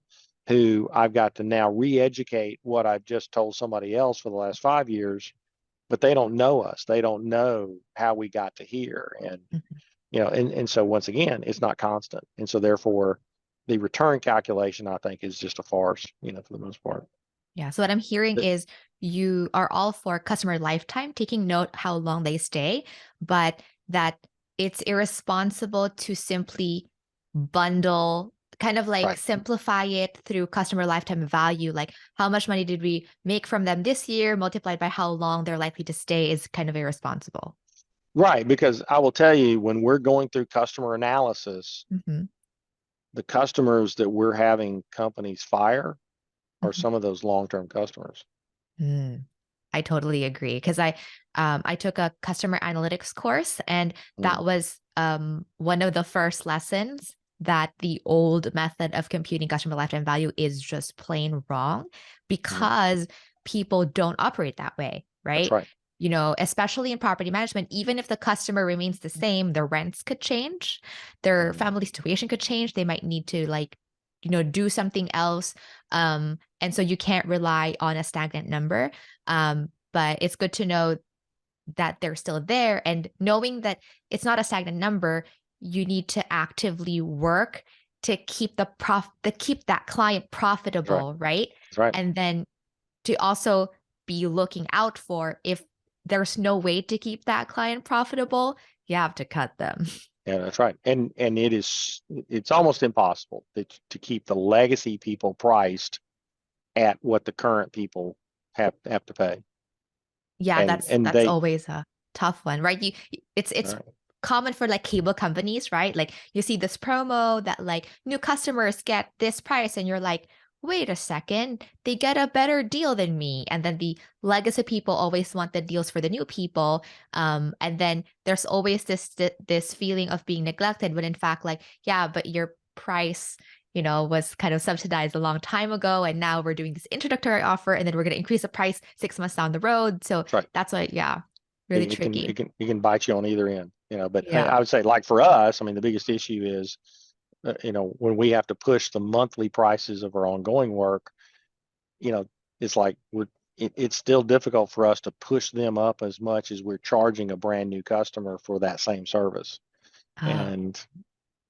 who I've got to now re-educate what I've just told somebody else for the last 5 years, but they don't know us. They don't know how we got to here. And, Mhm. and so once again, it's not constant. And so therefore the return calculation, I think, is just a farce, for the most part. Yeah. So what I'm hearing is you are all for customer lifetime, taking note how long they stay, but that it's irresponsible to simply bundle, kind of like Right. simplify it through customer lifetime value. Like how much money did we make from them this year, multiplied by how long they're likely to stay is kind of irresponsible. Right. Because I will tell you, when we're going through customer analysis, Hmm. the customers that we're having companies fire are Hmm. some of those long-term customers. Mm. I totally agree because I took a customer analytics course, and Mm, that was one of the first lessons that the old method of computing customer lifetime value is just plain wrong mm, because people don't operate that way, that's right? right. Especially in property management, even if the customer remains the same, the rents could change, their Mm, family situation could change. They might need to like, do something else. And so you can't rely on a stagnant number. But it's good to know that they're still there, and knowing that it's not a stagnant number, you need to actively work to keep to keep that client that's right. profitable, right? That's right. And then to also be looking out for if there's no way to keep that client profitable, you have to cut them. Yeah, that's right. And it's almost impossible to keep the legacy people priced at what the current people have to pay. Yeah, And that's and that's they always a tough one, right? It's right, common for like cable companies, right? Like you see this promo that like new customers get this price, and you're like, wait a second, they get a better deal than me. And then the legacy people always want the deals for the new people. And then there's always this feeling of being neglected, when in fact, like, yeah, but your price was kind of subsidized a long time ago. And now we're doing this introductory offer, and then we're going to increase the price 6 months down the road. So that's right. that's what, yeah, really It can it tricky. can it can bite you on either end, But Yeah. I would say, like for us, I mean, the biggest issue is, when we have to push the monthly prices of our ongoing work, you know, it's like it's still difficult for us to push them up as much as we're charging a brand new customer for that same service. Oh. And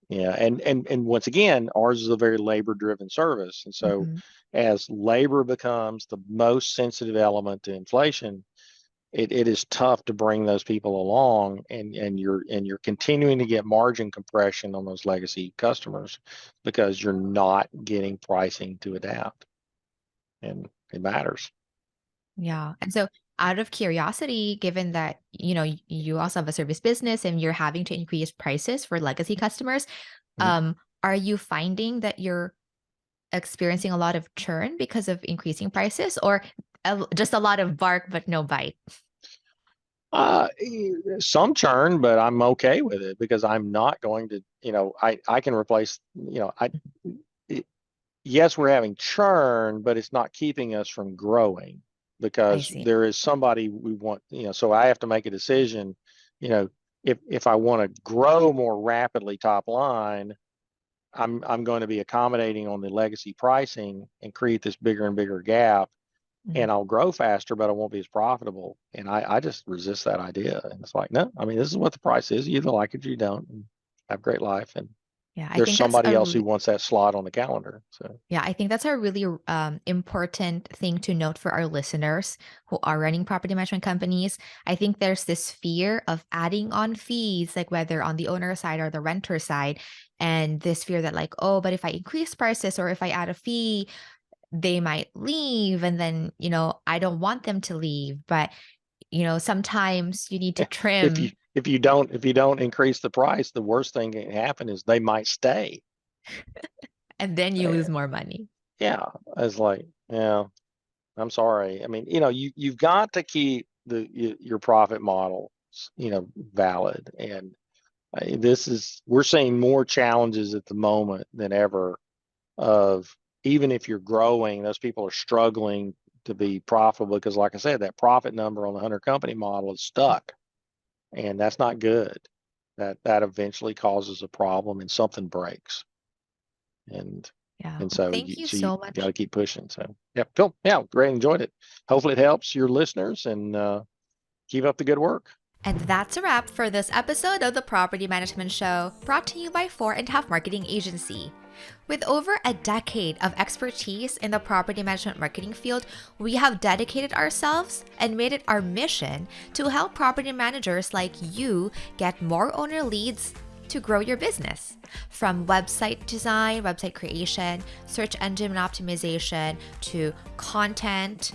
yeah, and once again, ours is a very labor driven service. And so Hmm. as labor becomes the most sensitive element to inflation, it is tough to bring those people along, and you're continuing to get margin compression on those legacy customers because you're not getting pricing to adapt, and it matters. Yeah. And so, out of curiosity, given that, you also have a service business and you're having to increase prices for legacy customers, Mhm. are you finding that you're experiencing a lot of churn because of increasing prices, or just a lot of bark but no bite? Uh, some churn, but I'm okay with it because I'm not going to, I can replace, it, yes, we're having churn, but it's not keeping us from growing I because see. there is somebody we want, so I have to make a decision, you know, if I want to grow more rapidly top line, I'm going to be accommodating on the legacy pricing and create this bigger and bigger gap, Mhm. and I'll grow faster, but I won't be as profitable. And I just resist that idea. And it's like, no, I mean, this is what the price is. You either like it or you don't, and have a great life. And Yeah, I there's think that's somebody else who wants that slot on the calendar. So, yeah, I think that's a really important thing to note for our listeners who are running property management companies. I think there's this fear of adding on fees, like whether on the owner side or the renter side, and this fear that like, oh, but if I increase prices or if I add a fee, they might leave, and then I don't want them to leave. But sometimes you need to if you trim, if you don't increase the price, the worst thing that can happen is they might stay. and then you Uh, lose more money. yeah, it's like, yeah, I'm sorry. I mean, you've got to keep your profit model, valid. And we're seeing more challenges at the moment than ever of, even if you're growing, those people are struggling to be profitable, because like I said, that profit number on the 100 company model is stuck, and that's not good. That eventually causes a problem and something breaks. And Yeah. and so Thank you you so got to much. keep pushing. So yeah, cool. Yeah, great, enjoyed it. Hopefully it helps your listeners, and keep up the good work. And that's a wrap for this episode of the Property Management Show, brought to you by 4.5 Marketing Agency. With over a decade of expertise in the property management marketing field, we have dedicated ourselves and made it our mission to help property managers like you get more owner leads to grow your business. From website design, website creation, search engine optimization, to content,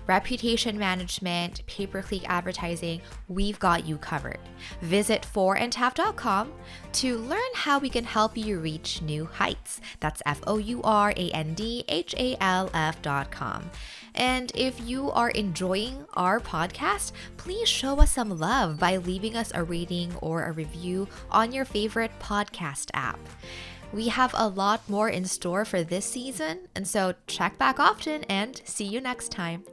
reputation management, pay-per-click advertising, we've got you covered. Visit fourandhalf.com to learn how we can help you reach new heights. That's fourandhalf.com. And if you are enjoying our podcast, please show us some love by leaving us a rating or a review on your favorite podcast app. We have a lot more in store for this season, and so check back often and see you next time.